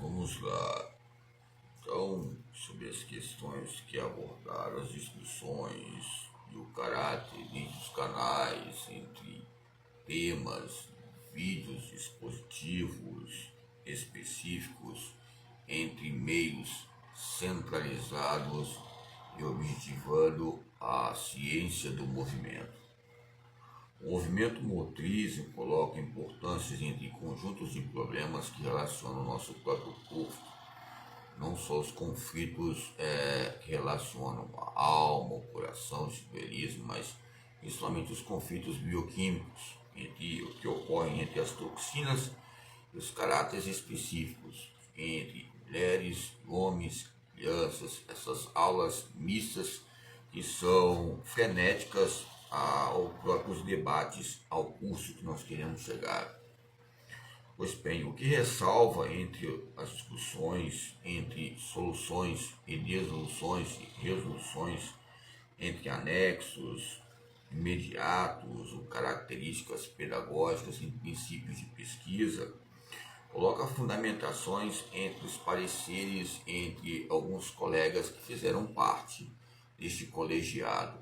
Vamos lá. Então, sobre as questões que abordaram, as discussões e o caráter entre os canais, entre temas, vídeos, dispositivos específicos, entre meios centralizados e objetivando a ciência do movimento. O movimento motriz coloca importâncias entre conjuntos de problemas que relacionam o nosso próprio corpo, não só os conflitos que relacionam a alma, o coração, o espiritualismo, mas principalmente os conflitos bioquímicos que ocorrem entre as toxinas e os caráteres específicos entre mulheres, homens, crianças, essas aulas mistas que são frenéticas aos próprios debates, ao curso que nós queremos chegar. Pois bem, o que ressalva entre as discussões, entre soluções e dissoluções e resoluções, entre anexos, imediatos ou características pedagógicas e princípios de pesquisa, coloca fundamentações entre os pareceres entre alguns colegas que fizeram parte deste colegiado.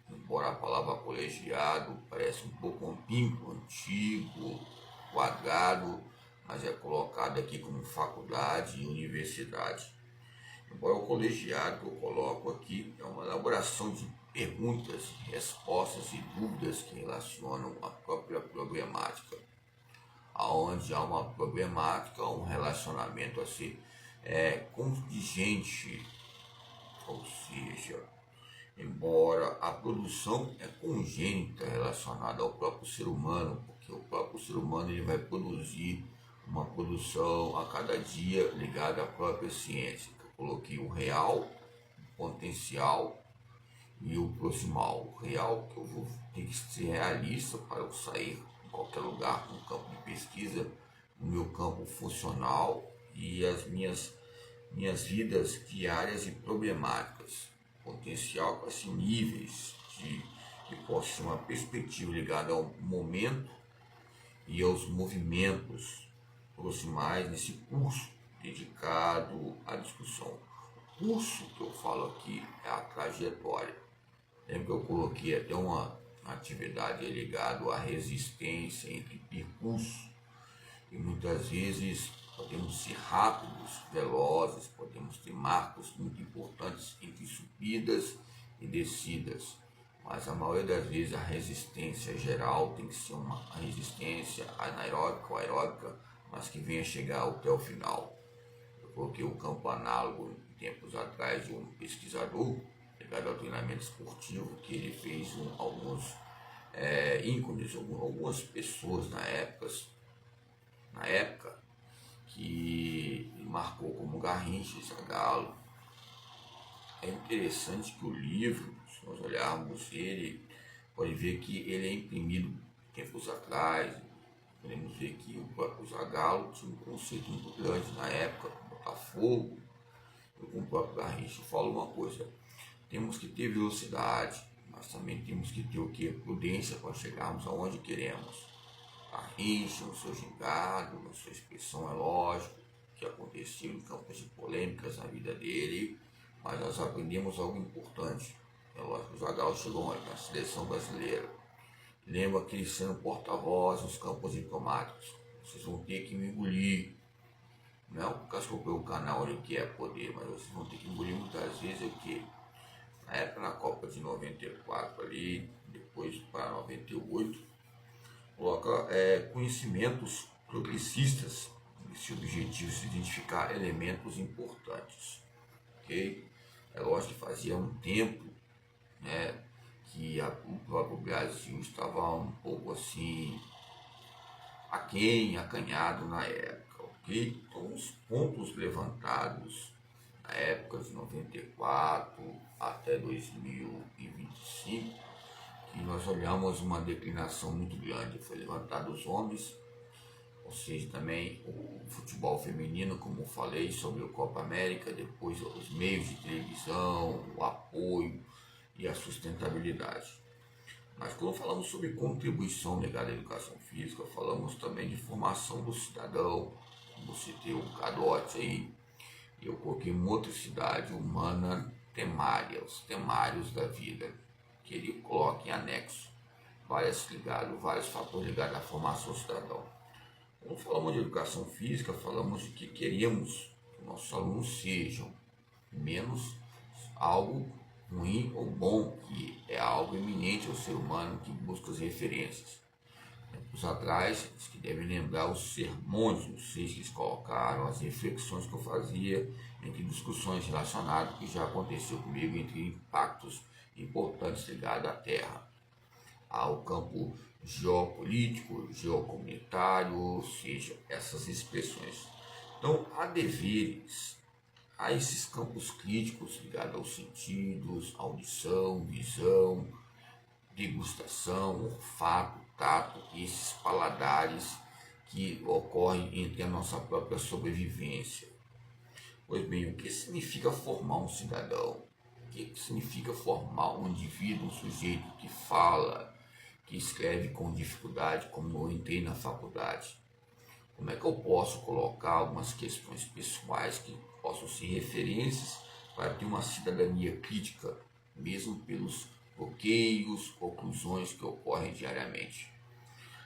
Embora a palavra colegiado parece um pouco ambíguo, antigo, quadrado, mas é colocado aqui como faculdade e universidade. Embora o colegiado que eu coloco aqui é uma elaboração de perguntas, respostas e dúvidas que relacionam a própria problemática. Onde há uma problemática, um relacionamento a ser contingente, ou seja, embora a produção é congênita relacionada ao próprio ser humano, porque o próprio ser humano ele vai produzir uma produção a cada dia ligada à própria ciência. Eu coloquei o real, o potencial e o proximal. O real, que eu vou ter que ser realista para eu sair em qualquer lugar, no campo de pesquisa, no meu campo funcional e as minhas vidas diárias e problemáticas. Potencial para assim, níveis que possa ser uma perspectiva ligada ao momento e aos movimentos proximais nesse curso dedicado à discussão. O curso que eu falo aqui é a trajetória. Lembra que eu coloquei até uma atividade ligada à resistência entre percurso e muitas vezes podemos ser rápidos, velozes, podemos ter marcos muito importantes entre subidas e descidas, mas a maioria das vezes a resistência geral tem que ser uma resistência anaeróbica ou aeróbica, mas que venha chegar até o final. Eu coloquei o campo análogo tempos atrás de um pesquisador ligado ao treinamento esportivo, que ele fez alguns ícones, algumas pessoas na época que marcou como Garrincha, Zagallo. É interessante que o livro, se nós olharmos ele, pode ver que ele é imprimido tempos atrás. Podemos ver que o próprio Zagallo tinha um conceito muito grande na época, Botafogo, com o próprio Garrincha. Eu falo uma coisa, temos que ter velocidade, mas também temos que ter o que? Prudência para chegarmos aonde queremos. Garrincha, no seu gingado, na sua expressão, é lógico, que aconteceu em campos de polêmicas na vida dele, mas nós aprendemos algo importante. É lógico, o Zagallo chegou na seleção brasileira. Lembra que ele sendo porta-voz nos campos diplomáticos. Vocês vão ter que me engolir. Não por causa que eu o canal ali que é poder, mas vocês vão ter que engolir muitas vezes o que? Na época na Copa de 94 ali, depois para 98, coloca conhecimentos progressistas, esse objetivo de identificar elementos importantes. Okay? É lógico que fazia um tempo, né, que o próprio Brasil estava um pouco assim acanhado na época, ok? Então os pontos levantados na época de 94 até 2025, que nós olhamos uma declinação muito grande. Foi levantado os homens, ou seja, também o futebol feminino, como eu falei sobre o Copa América, depois os meios de televisão, o apoio e a sustentabilidade. Mas quando falamos sobre contribuição ligada à educação física, falamos também de formação do cidadão, você ter um cadote aí, eu coloquei motricidade humana temária, os temários da vida, que ele coloca em anexo vários fatores ligados à formação do cidadão. Quando falamos de educação física, falamos de que queríamos que nossos alunos sejam menos algo ruim ou bom, que é algo eminente ao ser humano que busca as referências. Tempos atrás, eles que devem lembrar os sermões, não sei se eles colocaram, as reflexões que eu fazia entre discussões relacionadas ao que já aconteceu comigo, entre impactos importantes ligados à Terra, ao campo geopolítico, geocomunitário, ou seja, essas expressões. Então, há deveres a esses campos críticos ligados aos sentidos, audição, visão, degustação, olfato, tato, esses paladares que ocorrem entre a nossa própria sobrevivência. Pois bem, o que significa formar um cidadão? O que significa formar um indivíduo, um sujeito que fala, que escreve com dificuldade, como eu entrei na faculdade? Como é que eu posso colocar algumas questões pessoais que possam ser referências para ter uma cidadania crítica, mesmo pelos bloqueios, conclusões que ocorrem diariamente?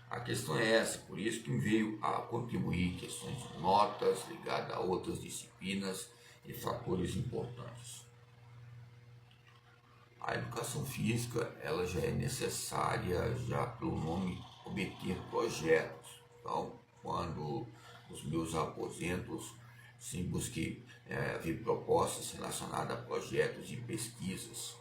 A questão é essa, por isso que veio a contribuir questões de notas ligadas a outras disciplinas e fatores importantes. A educação física, ela já é necessária, já pelo nome, obter projetos. Então, quando os meus aposentos, sim, busquei ver propostas relacionadas a projetos de pesquisas.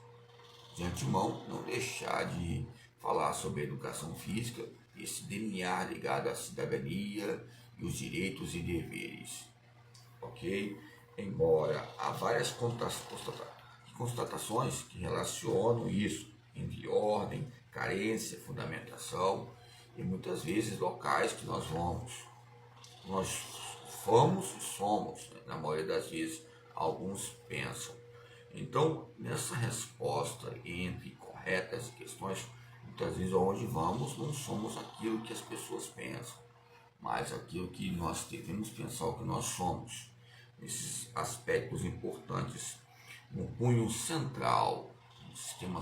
De antemão, não deixar de falar sobre a educação física, esse DNA ligado à cidadania e os direitos e deveres. Ok? Embora há várias constatações que relacionam isso entre ordem, carência, fundamentação e muitas vezes locais que nós vamos. Nós fomos e somos, né? Na maioria das vezes, alguns pensam. Então, nessa resposta entre corretas questões, muitas vezes onde vamos não somos aquilo que as pessoas pensam, mas aquilo que nós devemos pensar o que nós somos. Esses aspectos importantes no punho central, no sistema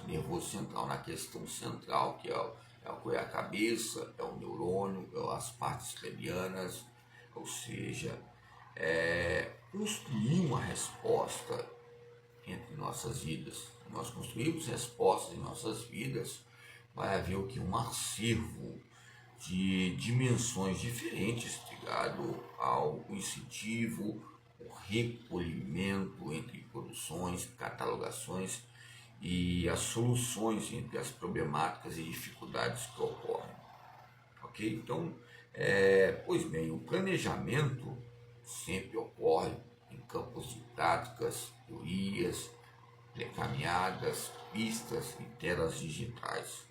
nervoso central, na questão central, que é a cabeça, é o neurônio, é as partes cranianas, ou seja, construir uma resposta entre nossas vidas. Nós construímos respostas em nossas vidas, vai haver o que? Um acervo de dimensões diferentes ligado ao incentivo, o recolhimento entre produções, catalogações e as soluções entre as problemáticas e dificuldades que ocorrem. Ok? Então, pois bem, o planejamento sempre ocorre em campos de práticas, teorias, caminhadas, pistas e telas digitais.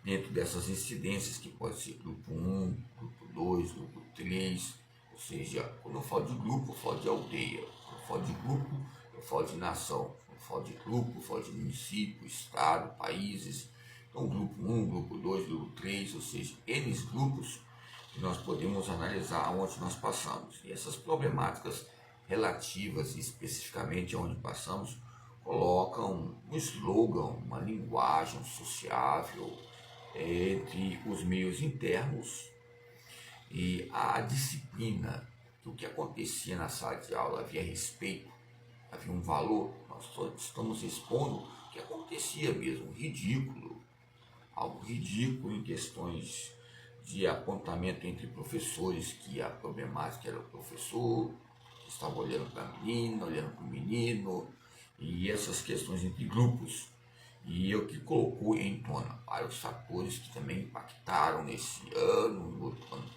Dentro dessas incidências, que pode ser grupo 1, grupo 2, grupo 3, ou seja, quando eu falo de grupo, eu falo de aldeia, quando eu falo de grupo, eu falo de nação, quando eu falo de grupo, eu falo de município, estado, países. Então, grupo 1, grupo 2, grupo 3, ou seja, N grupos que nós podemos analisar onde nós passamos. E essas problemáticas relativas especificamente aonde passamos colocam um slogan, uma linguagem sociável entre os meios internos e a disciplina. O que acontecia na sala de aula havia respeito, havia um valor. Nós estamos expondo o que acontecia mesmo, ridículo, algo ridículo em questões de apontamento entre professores, que a problemática era o professor que estava olhando para a menina, olhando para o menino, e essas questões entre grupos. E o que colocou em tona vários fatores que também impactaram nesse ano,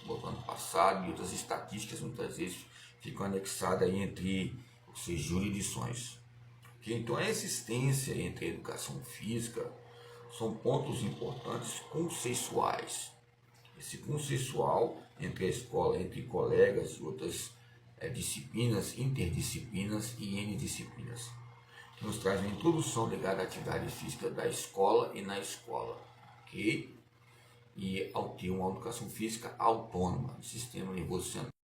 no ano passado, e outras estatísticas muitas vezes ficam anexadas entre jurisdições. Okay? Então, a existência entre a educação física são pontos importantes conceituais. Esse conceitual entre a escola, entre colegas e outras disciplinas, interdisciplinas e N disciplinas, que nos traz uma introdução ligada à atividade física da escola e na escola, ok? E ao ter uma educação física autônoma, do sistema nervoso central.